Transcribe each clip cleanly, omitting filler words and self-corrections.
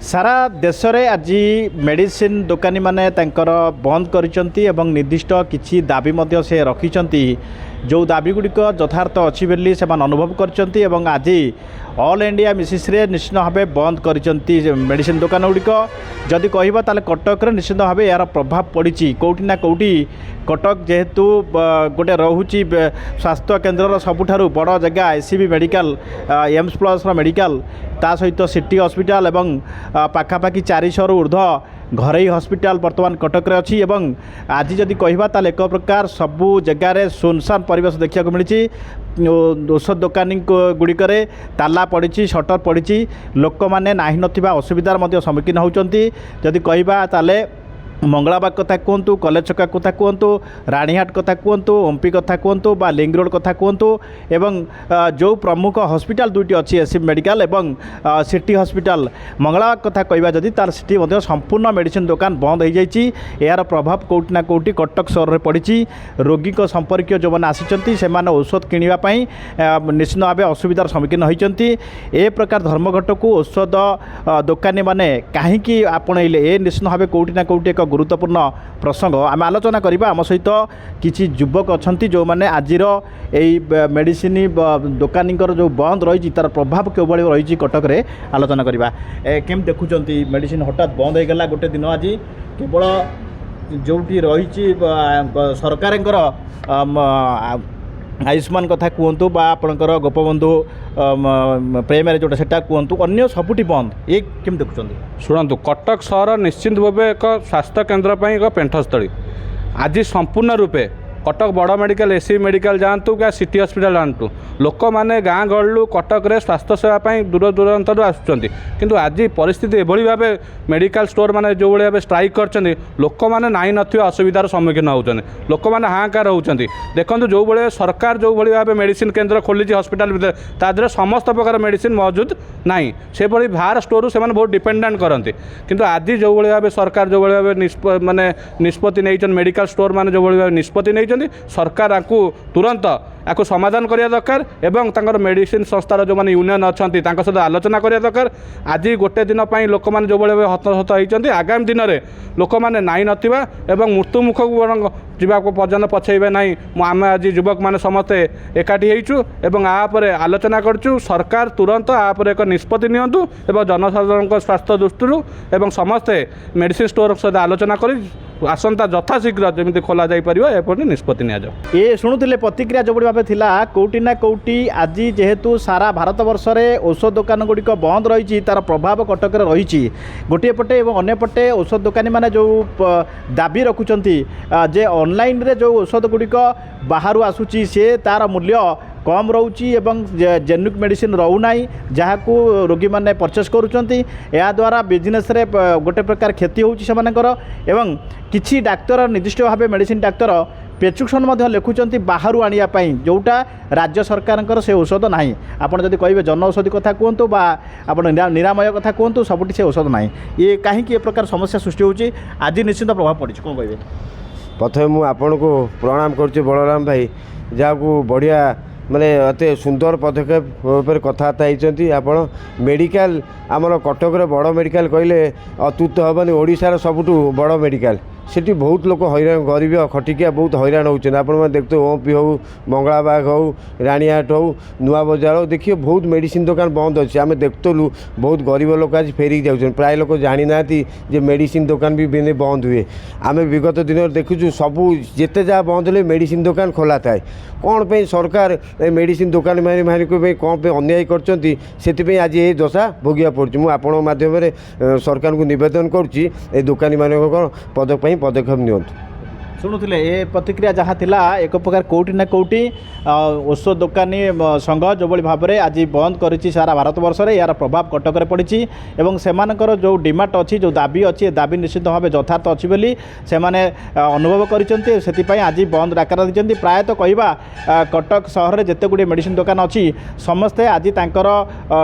सारा देश में आज मेडिसिन दोकानी माने तांकर बंद करिसंती एवं निर्दिष्ट किछि दाबी मध्य से रखिसंती जो दाबी गुड़िक यथार्थ अच्छी बोली से अनुभव करचंती एवं आज ऑल इंडिया मिसिस रे निश्चित भाव बंद करिसंती मेडिसिन दोकान गुड़िक जदि कहबा ताले कटक रे निश्चित भाव यार प्रभाव पड़ी कोठी ना कोठी कटक जेहेतु गोटे रोची स्वास्थ्य केन्द्र सबुठारु बड़ जगह ACB medical AIIMS plus medical ता सहित सिटी हॉस्पिटल एवं पाखापाखि 400 रु ऊर्ध्व घरोई हॉस्पिटल बर्तमान कटक रे अच्छी एवं आज जदि कहबा ताले एक प्रकार सबू जगार सुनसान परिवेश देखा मिली औषध दोकानी गुड़िक ताला पड़ी शटर पड़ी लोक मैंने ना नथिबा असुविधार सम्मुखीन होती जदि कहबा ताले मंगलाबाग कथा कहतु कलेज छका कथा कहतु रानीहाट कथा कहतु ओम्पी कथा कहतु बा लिंक रोड कथा कहतु एवं जो प्रमुख हॉस्पिटल दुईटी अच्छी एसीबी मेडिकल एवं सिटी हॉस्पिटल मंगलाबाग कथा कहबा जदि तार सिटी मध्य संपूर्ण मेडिसिन दुकान बंद हो जाइए यार प्रभाव कोठी ना कोठी कटक सहर में पड़ी रोगी संपर्क जो मैंने आसी से औषध किणापी निश्चित भाव असुविधार सम्मुखीन होती ए प्रकार धर्मघट को औषध दोकानी मैंने कहीं आपणइले ए निश्चित भाव कोठी ना कोठी एक गुरुत्वपूर्ण प्रसंग आम आलोचना करवा आम सहित किसी युवक अच्छा जो मैंने आज मेडिसिन दोकानी जो बंद रही तार प्रभाव केवल रही कटक रे आलोचना करवा केम देखुं मेडिसिन हठात बंद हो गला गोटे दिन आज केवल जोटी रही सरकार आयुष्मान कथा कहतु बा आपणकर गोपबंधु प्राइमरी जोटा सेटा कहतु अन्य सबुठी बंद ये केम देखुं शुणु कटक सहर निश्चित भाव एक स्वास्थ्य केन्द्र पर एक पेंठस्थली आज संपूर्ण रूपे कटक बड़ मेडिकल एसीबी मेडिकल जातु क्या सिटी हॉस्पिटल जातु लोक मैंने गाँ गहलू कटक रे स्वास्थ्य सेवा दूर दूरांतर आसुँच किंतु आज परिस्थिति एभली भाव मेडिकल स्टोर मैंने जो भाई भाव स्ट्राइक कर लोक मैंने नाई नथिबा असुविधार सम्मुखीन होते लोक मैंने हाहाकार होती देखो जो भाई सरकार जो भाई भाव मेडिसिन केन्द्र खोली हॉस्पिटल भीतर तादर समस्त प्रकार मेडिसिन मौजूद नाई से भाई बाहर स्टोर से बहुत डिपेंडेंट करती किंतु आज जो भाई भाव सरकार जो भाई भाव माने निष्पत्ति नहीं मेडिकल स्टोर मैंने जो भाई भाव निष्पत्ति नहीं सरकार आपको तुरंत आपको समाधान करिया दरकार एवं तांकर मेडिसिन संस्थार जो माने यूनियन अच्छा सहित आलोचना करिया दरकार आज गोटे दिन पर लोक मैंने जो भाई हतहत होती आगामी दिन में लोक मैंने नाई नथिबा एवं मृत्युमुख को जावाक पर्यटन पछेबे नाई आम आज युवक मैंने समस्ते एकाठी होइछु एवं आपर आलोचना करछु सरकार तुरंत आपर एक निष्पत्ति नियंतु एवं जनसाधारण स्वास्थ्य दृष्टि एवं समस्ते मेडिसिन स्टोर सहित आलोचना करी आसंता यथाशीघ्र जमी खोल जापर निष्पत्ति नि ये शुणुले प्रतिक्रिया जो भाव थिला कोटी ना कोटी आज जेहेतु सारा भारत वर्ष में औषध दोकान गुड़िक बंद रही तार प्रभाव कटक रही गोटे पटे और अन्य पटे औषध दोकानी मैंने जो दाबी रखुंट जे ऑनलाइन रे जो औषध गुड़िक बाहर आसूची से तार मूल्य कम रोची एवं जेनुक मेडिसिन रोना जहाँ को रोगी मैंने परचेस करुँचा बिजनेस रे गोटे प्रकार क्षति होकर किसी डाक्तर निर्दिष्ट भाव मेडिसिन डाक्तर प्रेस्क्रिप्शन लिखुंट बाहर आने जोटा राज्य सरकार से औषध ना आपड़ जब कहे जन औषधि कथा कहतु बा आप निरामय कथा कहतु सबुठी से औषध ना ये कहीं प्रकार समस्या सृष्टि होची आज निश्चित प्रभाव पड़ी कौन कहे प्रथम मुझे आपन को प्रणाम कर बलराम भाई जहाँ को बढ़िया माने अते सुंदर पदक्षेप पर कथबार्ता होती आपण मेडिकल आमर कटक बड़ मेडिकल कहले अतुत हेनी ओडिशार सबुठु बड़ मेडिकल सेठी बहुत लोग हैरान गरीब खटिकिया बहुत हैरान होते आपने देखते ओपी हो मंगलाबाग हो रानीहाट हो नुआ बजार हो देखिए बहुत मेडिसिन दुकान बंद अच्छे आम देखलु बहुत गरीब लोग आज फेरिक जाऊँ प्राय लोग जानी ना जे मेडिसिन दुकान भी बंद हुए आम विगत दिन देखुचु सबू जिते जहाँ बंद हेल्ले मेडिसिन दुकान खोला थाए कौन पे सरकार मेडिसिन दुकान मानी कौन पे अन्याय कर आज ये दशा भोगिया पड़े मुझे आपण माध्यम सरकार को निवेदन करुँची दुकानी मान पदक्षेप नियंतु शुणुले ये प्रतिक्रिया जहाँ थिला एक प्रकार कोटी ना कोटी औषध दोकानी संघ जो भाव में आज बंद करी सारा भारत वर्ष में यार प्रभाव कटक रे पड़ी एवं सेमानकर जो डिमांड अच्छी जो दाबी अच्छी दाबी निश्चित भाव यथार्थ अच्छी बोली से अनुभव कर आज बंद डाकरा दी प्रायतः कहवा कटक सहर में जिते गुड़े मेडिसिन दुकान अच्छी समस्ते आज तांकर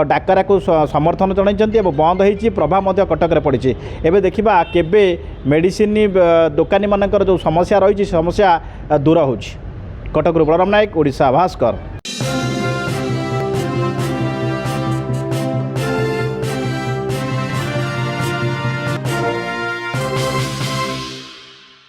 डाकरा को समर्थन जनई बंद हो प्रभाव कटक रे पड़ी एवं देखा केबे मेडिसिन दोकानी मानकर जो समस्या रही समस्या दूर हो कटक बलराम नायक ओडिशा भास्कर।